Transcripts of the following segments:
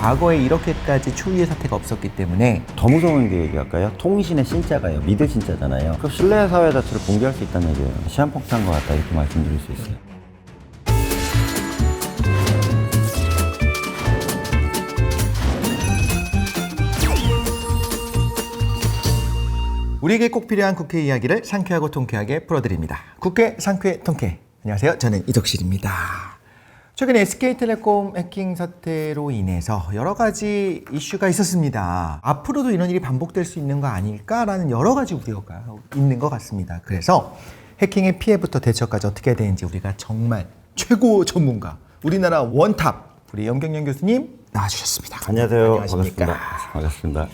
과거에 이렇게까지 초유의 사태가 없었기 때문에 더 무서운 게 얘기할까요? 통신의 신자가요. 믿을 신자잖아요. 그 신뢰 사회 자체를 붕괴할 수 있다는 얘기예요. 시한폭탄과 같다 이렇게 말씀드릴 수 있어요. 우리에게 꼭 필요한 국회 이야기를 상쾌하고 통쾌하게 풀어드립니다. 국회 상쾌 통쾌. 안녕하세요. 저는 이덕실입니다. 최근에 SK텔레콤 해킹 사태로 인해서 여러 가지 이슈가 있었습니다. 앞으로도 이런 일이 반복될 수 있는 거 아닐까라는 여러 가지 우려가 있는 것 같습니다. 그래서 해킹의 피해부터 대처까지 어떻게 해야 되는지 우리가 정말 최고 전문가, 우리나라 원탑, 우리 염경련 교수님 나와주셨습니다. 안녕하세요. 안녕하십니까. 반갑습니다.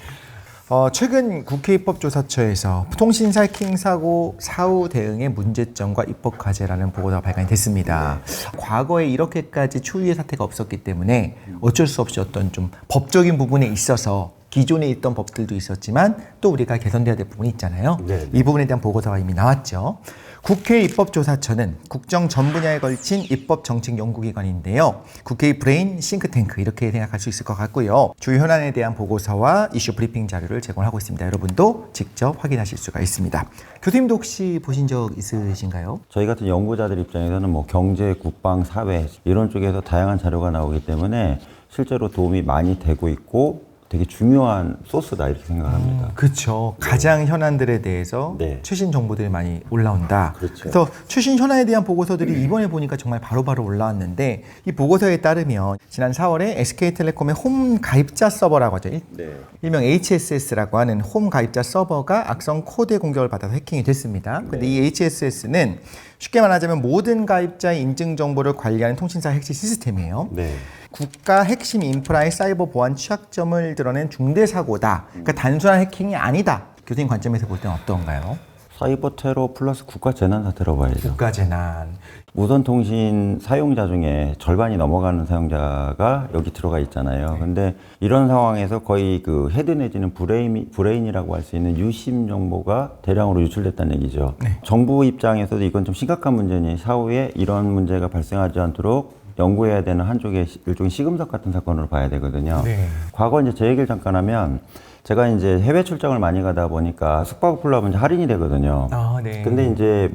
최근 국회 입법조사처에서 통신사 해킹 사고 사후 대응의 문제점과 입법 과제라는 보고서가 발간이 됐습니다. 과거에 이렇게까지 초유의 사태가 없었기 때문에 어쩔 수 없이 어떤 좀 법적인 부분에 있어서 기존에 있던 법들도 있었지만 또 우리가 개선돼야 될 부분이 있잖아요. 네. 이 부분에 대한 보고서가 이미 나왔죠. 국회 입법조사처는 국정 전 분야에 걸친 입법정책연구기관인데요. 국회의 브레인 싱크탱크 이렇게 생각할 수 있을 것 같고요. 주요 현안에 대한 보고서와 이슈 브리핑 자료를 제공하고 있습니다. 여러분도 직접 확인하실 수가 있습니다. 교수님도 혹시 보신 적 있으신가요? 저희 같은 연구자들 입장에서는 뭐 경제, 국방, 사회 이런 쪽에서 다양한 자료가 나오기 때문에 실제로 도움이 많이 되고 있고 되게 중요한 소스다 이렇게 생각합니다. 그렇죠. 가장 현안들에 대해서 네. 최신 정보들이 많이 올라온다. 그렇죠. 그래서 최신 현안에 대한 보고서들이 이번에 보니까 정말 바로바로 올라왔는데 이 보고서에 따르면 지난 4월에 SK텔레콤의 홈 가입자 서버라고 하죠. 네. 일명 HSS라고 하는 홈 가입자 서버가 악성 코드 공격을 받아서 해킹이 됐습니다. 근데 이 HSS는 쉽게 말하자면 모든 가입자의 인증 정보를 관리하는 통신사 핵심 시스템이에요. 네. 국가 핵심 인프라의 사이버 보안 취약점을 드러낸 중대 사고다. 그러니까 단순한 해킹이 아니다. 교수님 관점에서 볼 때는 어떤가요? 사이버 테러 플러스 국가 재난 사태라고 봐야죠. 국가 재난. 무선 통신 사용자 중에 절반이 넘어가는 사용자가 여기 들어가 있잖아요. 근데 이런 상황에서 거의 그 헤드 내지는 브레인이라고 할 수 있는 유심 정보가 대량으로 유출됐다는 얘기죠. 네. 정부 입장에서도 이건 좀 심각한 문제니 사후에 이런 문제가 발생하지 않도록 연구해야 되는 한쪽의 일종의 시금석 같은 사건으로 봐야 되거든요. 네. 과거 이제 제 얘기를 잠깐 하면 제가 이제 해외 출장을 많이 가다 보니까 숙박업플러하면 이제 할인이 되거든요. 아, 네. 근데 이제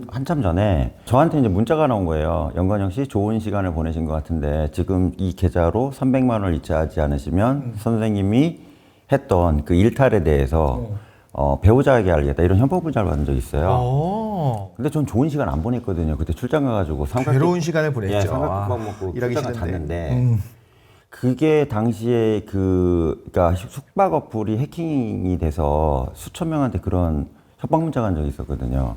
한참 전에 저한테 이제 문자가 나온 거예요. 영관영 씨 좋은 시간을 보내신 것 같은데 지금 이 계좌로 300만 원을 이체하지 않으시면 선생님이 했던 그 일탈에 대해서 배우자에게 알겠다 이런 현법 문자를 받은 적이 있어요. 근데 전 좋은 시간 안 보냈거든요. 그때 출장 가가지고 괴로운 시간을 보냈죠. 예, 삼각김밥 먹고 일하기 출장을 싫은데. 갔는데 그게 당시에 그러니까 숙박 어플이 해킹이 돼서 수천 명한테 그런 협박 문자가 간 적이 있었거든요.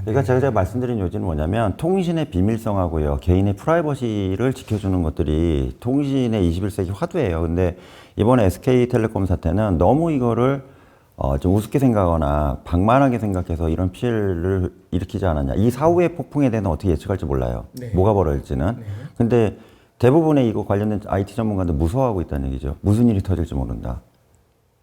그러니까 제가 말씀드린 요지는 뭐냐면 통신의 비밀성하고요, 개인의 프라이버시를 지켜주는 것들이 통신의 21세기 화두예요. 근데 이번에 SK텔레콤 사태는 너무 이거를 좀 우습게 생각하거나 방만하게 생각해서 이런 피해를 일으키지 않았냐. 이 사후의 폭풍에 대해서 어떻게 예측할지 몰라요. 네. 뭐가 벌어질지는. 근데 대부분의 이거 관련된 IT 전문가들 무서워하고 있다는 얘기죠. 무슨 일이 터질지 모른다.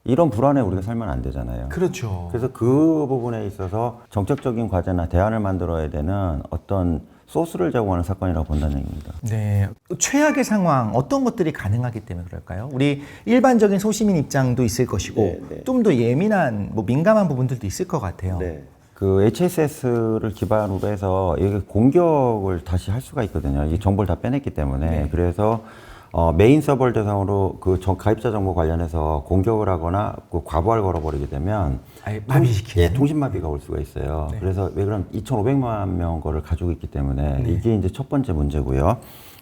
이런 불안에 우리가 살면 안 되잖아요. 그렇죠. 그래서 그 부분에 있어서 정책적인 과제나 대안을 만들어야 되는 어떤 소스를 제공하는 사건이라고 본다는 얘기입니다. 네. 최악의 상황 어떤 것들이 가능하기 때문에 그럴까요? 우리 일반적인 소시민 입장도 있을 것이고 네. 좀 더 예민한 민감한 부분들도 있을 것 같아요. 그 HSS를 기반으로 해서 이게 공격을 다시 할 수가 있거든요. 이 정보를 다 빼냈기 때문에. 네. 그래서 메인 서버를 대상으로 그 가입자 정보 관련해서 공격을 하거나 그 과부하를 걸어버리게 되면 아예 마비시키는. 통신 마비가 올 수가 있어요. 네. 그래서 왜 그럼 2,500만 명 거를 가지고 있기 때문에 이게 이제 첫 번째 문제고요.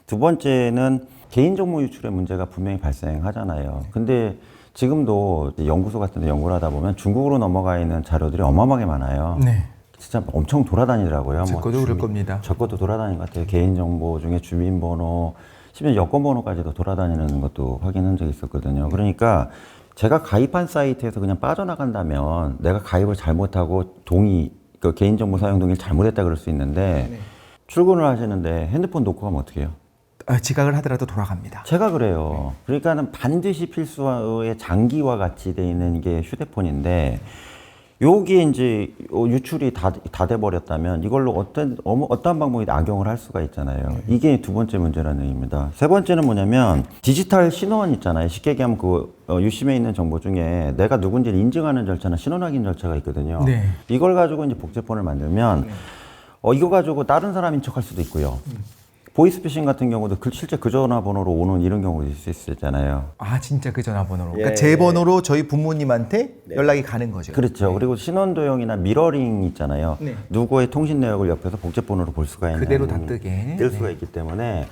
두 번째는 개인정보 유출의 문제가 분명히 발생하잖아요. 근데 지금도 연구소 같은 데 연구를 하다 보면 중국으로 넘어가 있는 자료들이 어마어마하게 많아요. 네. 진짜 엄청 돌아다니더라고요. 제 것도 그럴 겁니다. 저 것도 돌아다니는 것 같아요. 개인정보 중에 주민번호, 심지어 여권번호까지도 돌아다니는 것도 확인한 적이 있었거든요. 그러니까 제가 가입한 사이트에서 그냥 빠져나간다면 내가 가입을 잘못하고 그 개인정보 사용 동의를 잘못했다 그럴 수 있는데 출근을 하시는데 핸드폰 놓고 가면 어떡해요? 지각을 하더라도 돌아갑니다. 제가 그래요. 그러니까는 반드시 필수의 장기와 같이 돼 있는 게 휴대폰인데 여기 이제 유출이 다 돼버렸다면 이걸로 어떠한 방법이 악용을 할 수가 있잖아요. 이게 두 번째 문제라는 얘기입니다. 세 번째는 뭐냐면 디지털 신원 있잖아요. 쉽게 얘기하면 유심에 있는 정보 중에 내가 누군지를 인증하는 절차나 신원 확인 절차가 있거든요. 네. 이걸 가지고 이제 복제폰을 만들면 이거 가지고 다른 사람인 척할 수도 있고요. 보이스피싱 같은 경우도 실제 그 전화번호로 오는 이런 경우도 있을 수 있잖아요. 아, 진짜 그 전화번호로. 그러니까 제 번호로 저희 부모님한테 연락이 가는 거죠. 그렇죠. 그리고 신원 도용이나 미러링 있잖아요. 누구의 통신 내역을 옆에서 복제폰으로 볼 수가 있는 그대로 다 뜨게. 뜰 수가 있기 때문에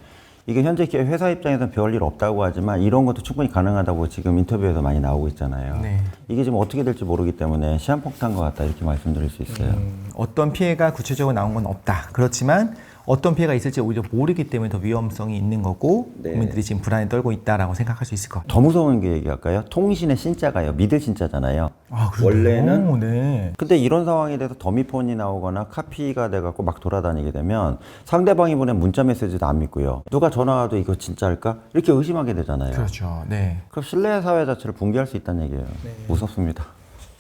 이게 현재 회사 입장에서는 별일 없다고 하지만 이런 것도 충분히 가능하다고 지금 인터뷰에서 많이 나오고 있잖아요. 이게 지금 어떻게 될지 모르기 때문에 시한폭탄 것 같다 이렇게 말씀드릴 수 있어요. 어떤 피해가 구체적으로 나온 건 없다. 그렇지만 어떤 피해가 있을지 오히려 모르기 때문에 더 위험성이 있는 거고 국민들이 지금 불안에 떨고 있다라고 생각할 수 있을 것 같아요. 더 무서운 게 얘기할까요? 통신의 신자가요. 믿을 신자잖아요. 아, 원래는? 네. 근데 이런 상황에 대해서 더미폰이 나오거나 카피가 돼갖고 막 돌아다니게 되면 상대방이 보낸 문자 메시지도 안 믿고요. 누가 전화 와도 이거 진짜일까? 이렇게 의심하게 되잖아요. 그렇죠. 네. 그럼 신뢰 사회 자체를 붕괴할 수 있다는 얘기예요. 무섭습니다.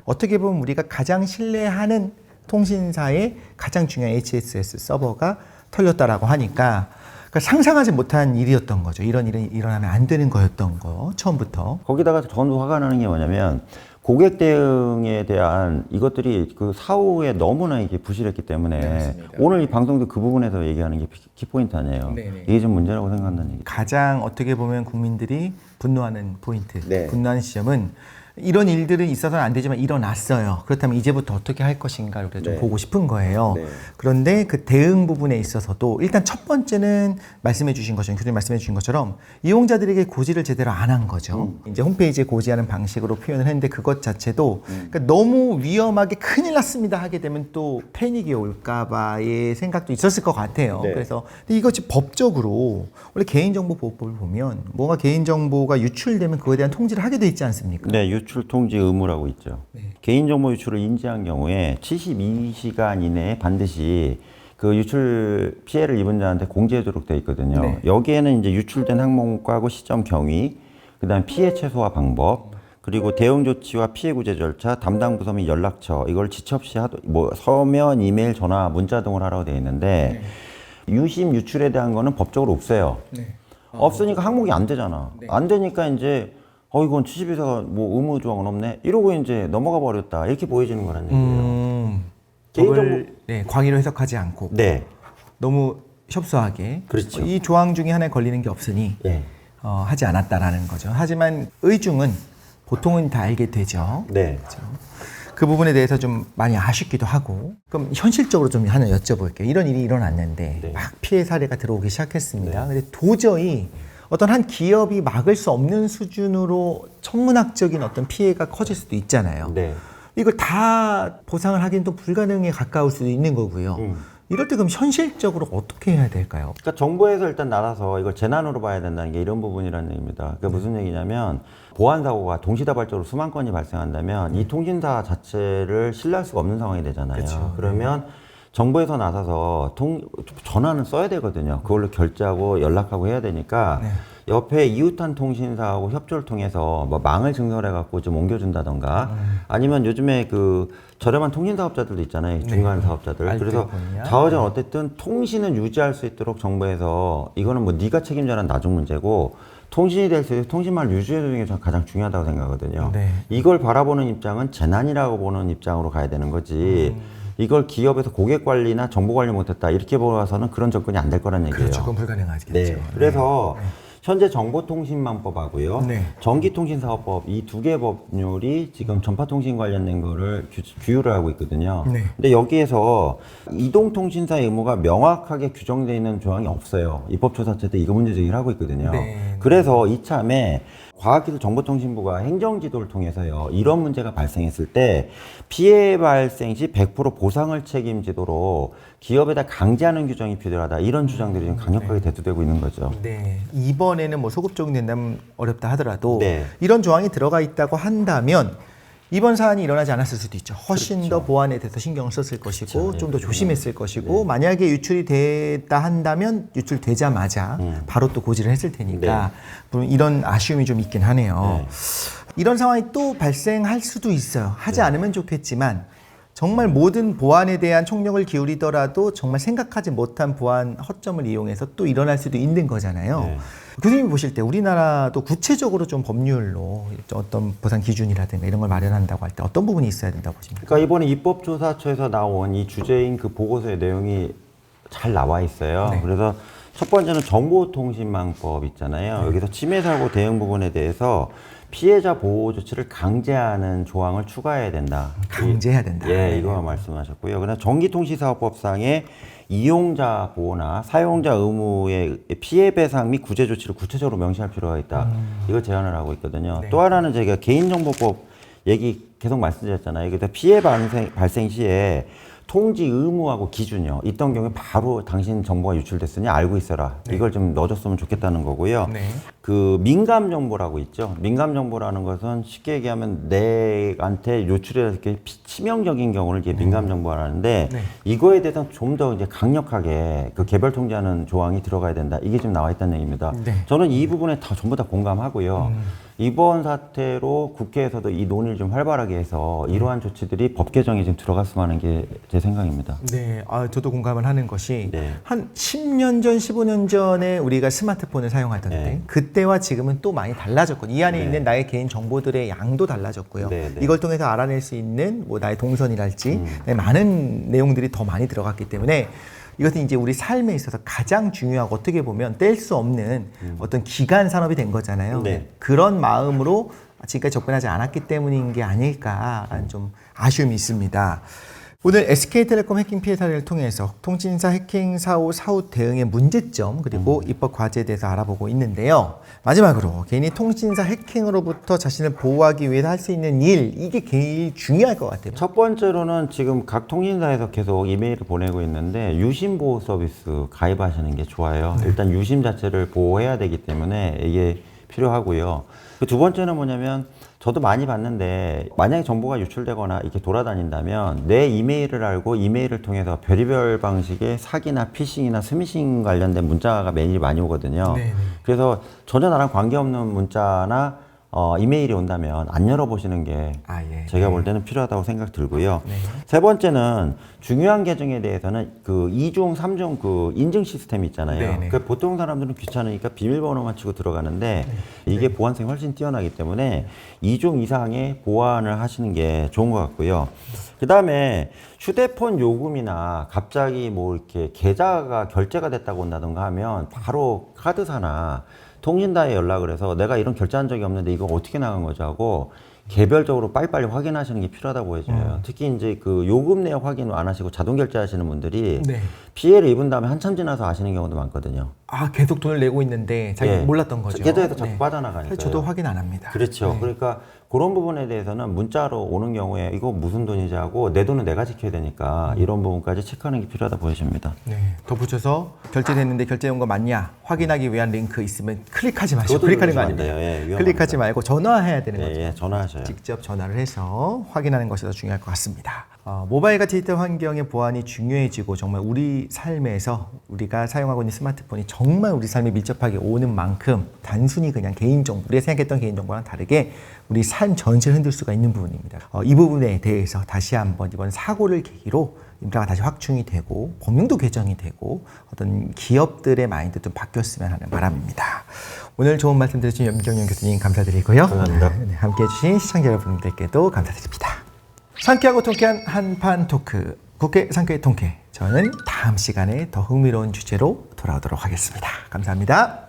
어떻게 보면 우리가 가장 신뢰하는 통신사의 가장 중요한 HSS 서버가 털렸다라고 하니까 그러니까 상상하지 못한 일이었던 거죠. 이런 일은 일어나면 안 되는 거였던 거 처음부터. 거기다가 저는 화가 나는 게 뭐냐면 고객 대응에 대한 이것들이 그 사후에 너무나 이게 부실했기 때문에 오늘 이 방송도 그 부분에서 얘기하는 게 키포인트 아니에요. 이게 좀 문제라고 생각한다는 얘기. 가장 어떻게 보면 국민들이 분노하는 포인트, 분노하는 지점은 이런 일들은 있어서는 안 되지만 일어났어요. 그렇다면 이제부터 어떻게 할 것인가를 우리가 좀 보고 싶은 거예요. 그런데 그 대응 부분에 있어서도 일단 첫 번째는 말씀해 주신 것처럼 교수님 말씀해 주신 것처럼 이용자들에게 고지를 제대로 안 한 거죠. 이제 홈페이지에 고지하는 방식으로 표현을 했는데 그것 자체도 그러니까 너무 위험하게 큰일 났습니다 하게 되면 또 패닉이 올까 봐의 생각도 있었을 것 같아요. 그래서 근데 이것이 법적으로 원래 개인정보보호법을 보면 뭔가 개인정보가 유출되면 그거에 대한 통지를 하게 돼 있지 않습니까? 네, 유출 통지 의무라고 있죠. 개인정보 유출을 인지한 경우에 72시간 이내에 반드시 그 유출 피해를 입은 자한테 공지하도록 되어 있거든요. 여기에는 이제 유출된 항목하고 시점 경위, 그다음 피해 최소화 방법, 그리고 대응 조치와 피해 구제 절차, 담당 부서 및 연락처 이걸 지체 없이 서면, 이메일, 전화, 문자 등을 하라고 되어 있는데 유심 유출에 대한 거는 법적으로 없어요. 없으니까 항목이 안 되잖아. 안 되니까 이제 이건 72시간 뭐 의무 조항은 없네. 이러고 이제 넘어가 버렸다. 이렇게 보여지는 거란 얘기예요. 개인정보 광의로 해석하지 않고 네. 너무 협소하게 그렇죠. 이 조항 중에 하나에 걸리는 게 없으니 하지 않았다라는 거죠. 하지만 의중은 보통은 다 알게 되죠. 네. 그렇죠? 그 부분에 대해서 좀 많이 아쉽기도 하고 그럼 현실적으로 좀 하나 여쭤볼게요. 이런 일이 일어났는데 막 피해 사례가 들어오기 시작했습니다. 근데 도저히 어떤 한 기업이 막을 수 없는 수준으로 천문학적인 어떤 피해가 커질 수도 있잖아요. 이걸 다 보상을 하기는 또 불가능에 가까울 수도 있는 거고요. 이럴 때 그럼 현실적으로 어떻게 해야 될까요? 그러니까 정부에서 일단 나가서 이걸 재난으로 봐야 된다는 게 이런 부분이라는 얘기입니다. 그게 무슨 얘기냐면 보안 사고가 동시다발적으로 수만 건이 발생한다면 이 통신사 자체를 신뢰할 수가 없는 상황이 되잖아요. 그러면 정부에서 나서서 전화는 써야 되거든요. 그걸로 결제하고 연락하고 해야 되니까 옆에 이웃한 통신사하고 협조를 통해서 뭐 망을 증설해갖고 좀 옮겨준다던가 아니면 요즘에 그 저렴한 통신 사업자들도 있잖아요. 중간 사업자들. 그래서 자어전 어쨌든 통신은 유지할 수 있도록 정부에서 이거는 뭐 네가 책임져라는 나중 문제고 통신이 될 수 있도록 통신망을 유지해주는 게 저는 가장 중요하다고 생각하거든요. 이걸 바라보는 입장은 재난이라고 보는 입장으로 가야 되는 거지. 이걸 기업에서 고객 관리나 정보 관리 못했다 이렇게 보아서는 그런 접근이 안 될 거란 얘기예요. 그렇죠. 그건 불가능하겠죠. 그래서 현재 정보통신망법하고요, 전기통신사업법 이 두 개 법률이 지금 전파통신 관련된 거를 규율을 하고 있거든요. 근데 여기에서 이동통신사의 의무가 명확하게 규정되어 있는 조항이 없어요. 입법조사체 때 이거 문제 제기를 하고 있거든요. 그래서 이참에 과학기술정보통신부가 행정지도를 통해서요, 이런 문제가 발생했을 때 피해 발생 시 100% 보상을 책임지도록 기업에다 강제하는 규정이 필요하다. 이런 주장들이 좀 강력하게 대두되고 있는 거죠. 이번에는 뭐 소급 적용된다면 어렵다 하더라도 이런 조항이 들어가 있다고 한다면 이번 사안이 일어나지 않았을 수도 있죠. 훨씬 더 보안에 대해서 신경을 썼을 것이고 좀 더 조심했을 것이고 만약에 유출이 됐다 한다면 유출되자마자 바로 또 고지를 했을 테니까 물론 이런 아쉬움이 좀 있긴 하네요. 이런 상황이 또 발생할 수도 있어요. 하지 않으면 좋겠지만 정말 모든 보안에 대한 총력을 기울이더라도 정말 생각하지 못한 보안 허점을 이용해서 또 일어날 수도 있는 거잖아요. 네. 교수님이 보실 때 우리나라도 구체적으로 좀 법률로 어떤 보상 기준이라든가 이런 걸 마련한다고 할 때 어떤 부분이 있어야 된다고 보십니까? 그러니까 이번에 입법조사처에서 나온 이 주제인 그 보고서의 내용이 잘 나와 있어요. 네. 그래서 첫 번째는 정보통신망법 있잖아요. 여기서 침해 사고 대응 부분에 대해서 피해자 보호 조치를 강제하는 조항을 추가해야 된다. 강제해야 된다. 예, 이거 말씀하셨고요. 그다음 전기통신사업법상의 이용자 보호나 사용자 의무의 피해 배상 및 구제 조치를 구체적으로 명시할 필요가 있다. 이걸 제안을 하고 있거든요. 네. 또 하나는 제가 개인정보법 얘기 계속 말씀드렸잖아요. 그래서 피해 발생 시에 통지 의무하고 기준이요. 있던 경우에 바로 당신 정보가 유출됐으니 알고 있어라. 네. 이걸 좀 넣어줬으면 좋겠다는 거고요. 네. 그 민감 정보라고 있죠. 민감 정보라는 것은 쉽게 얘기하면 내한테 요출해서 이렇게 치명적인 경우를 이제 민감 정보라는데 네. 이거에 대해서 좀 더 이제 강력하게 그 개별 통제하는 조항이 들어가야 된다. 이게 지금 나와 있다는 얘기입니다. 네. 저는 이 부분에 다 전부 다 공감하고요. 이번 사태로 국회에서도 이 논의를 좀 활발하게 해서 이러한 조치들이 법 개정에 지금 들어갔으면 하는 게 제 생각입니다. 네, 저도 공감을 하는 것이 네. 한 10년 전, 15년 전에 우리가 스마트폰을 사용하던 네. 때 그때와 지금은 또 많이 달라졌거든요. 이 안에 네. 있는 나의 개인 정보들의 양도 달라졌고요. 네, 네. 이걸 통해서 알아낼 수 있는 뭐 나의 동선이랄지 많은 내용들이 더 많이 들어갔기 때문에 이것은 이제 우리 삶에 있어서 가장 중요하고 어떻게 보면 뗄 수 없는 어떤 기간 산업이 된 거잖아요. 네. 그런 마음으로 지금까지 접근하지 않았기 때문인 게 아닐까라는 좀 아쉬움이 있습니다. 오늘 SK텔레콤 해킹 피해 사례를 통해서 통신사 해킹 사후 대응의 문제점 그리고 입법 과제에 대해서 알아보고 있는데요. 마지막으로 개인이 통신사 해킹으로부터 자신을 보호하기 위해서 할 수 있는 일, 이게 제일 중요할 것 같아요. 첫 번째로는 지금 각 통신사에서 계속 이메일을 보내고 있는데 유심 보호 서비스 가입하시는 게 좋아요. 일단 유심 자체를 보호해야 되기 때문에 이게 필요하고요. 그 두 번째는 뭐냐면 저도 많이 봤는데 만약에 정보가 유출되거나 이렇게 돌아다닌다면 내 이메일을 알고 이메일을 통해서 별의별 방식의 사기나 피싱이나 스미싱 관련된 문자가 메일이 많이 오거든요. 네네. 그래서 전혀 나랑 관계없는 문자나 이메일이 온다면 안 열어보시는 게 예. 제가 볼 때는 필요하다고 생각 들고요. 네. 세 번째는 중요한 계정에 대해서는 그 2중, 3중 그 인증 시스템 있잖아요. 네네. 그 보통 사람들은 귀찮으니까 비밀번호만 치고 들어가는데 이게 보안성이 훨씬 뛰어나기 때문에 2중 이상의 보안을 하시는 게 좋은 것 같고요. 그 다음에 휴대폰 요금이나 갑자기 뭐 이렇게 계좌가 결제가 됐다고 온다던가 하면 바로 카드사나 통신사에 연락을 해서 내가 이런 결제한 적이 없는데 이거 어떻게 나간 거죠 하고 개별적으로 빨리빨리 확인하시는 게 필요하다고 보여져요. 특히 이제 그 요금 내역 확인 안 하시고 자동 결제하시는 분들이 네. 피해를 입은 다음에 한참 지나서 아시는 경우도 많거든요. 계속 돈을 내고 있는데 자기 예. 몰랐던 거죠. 계좌에서 자꾸 네. 빠져나가니까. 사실 저도 확인 안 합니다. 그렇죠. 네. 그러니까 그런 부분에 대해서는 문자로 오는 경우에 이거 무슨 돈이지 하고 내 돈은 내가 지켜야 되니까 이런 부분까지 체크하는 게 필요하다 보여집니다. 네. 덧붙여서 결제됐는데 결제된 거 맞냐 확인하기 위한 링크 있으면 클릭하지 마시고 그것도 클릭하는 거 누르시면 안 아닙니다. 돼요. 예, 위험합니다. 클릭하지 말고 전화해야 되는 거죠. 예, 예, 전화하셔요. 직접 전화를 해서 확인하는 것이 더 중요할 것 같습니다. 모바일과 디지털 환경의 보안이 중요해지고 정말 우리 삶에서 우리가 사용하고 있는 스마트폰이 정말 우리 삶에 밀접하게 오는 만큼 단순히 그냥 개인정보, 우리가 생각했던 개인정보랑 다르게 우리 삶 전체를 흔들 수가 있는 부분입니다. 이 부분에 대해서 다시 한번 이번 사고를 계기로 인프라가 다시 확충이 되고 법령도 개정이 되고 어떤 기업들의 마인드도 바뀌었으면 하는 바람입니다. 오늘 좋은 말씀 들으신 염경영 교수님 감사드리고요. 감사합니다. 네, 함께해 주신 시청자 여러분들께도 감사드립니다. 상쾌하고 통쾌한 한판 토크, 국회 상쾌 통쾌. 저는 다음 시간에 더 흥미로운 주제로 돌아오도록 하겠습니다. 감사합니다.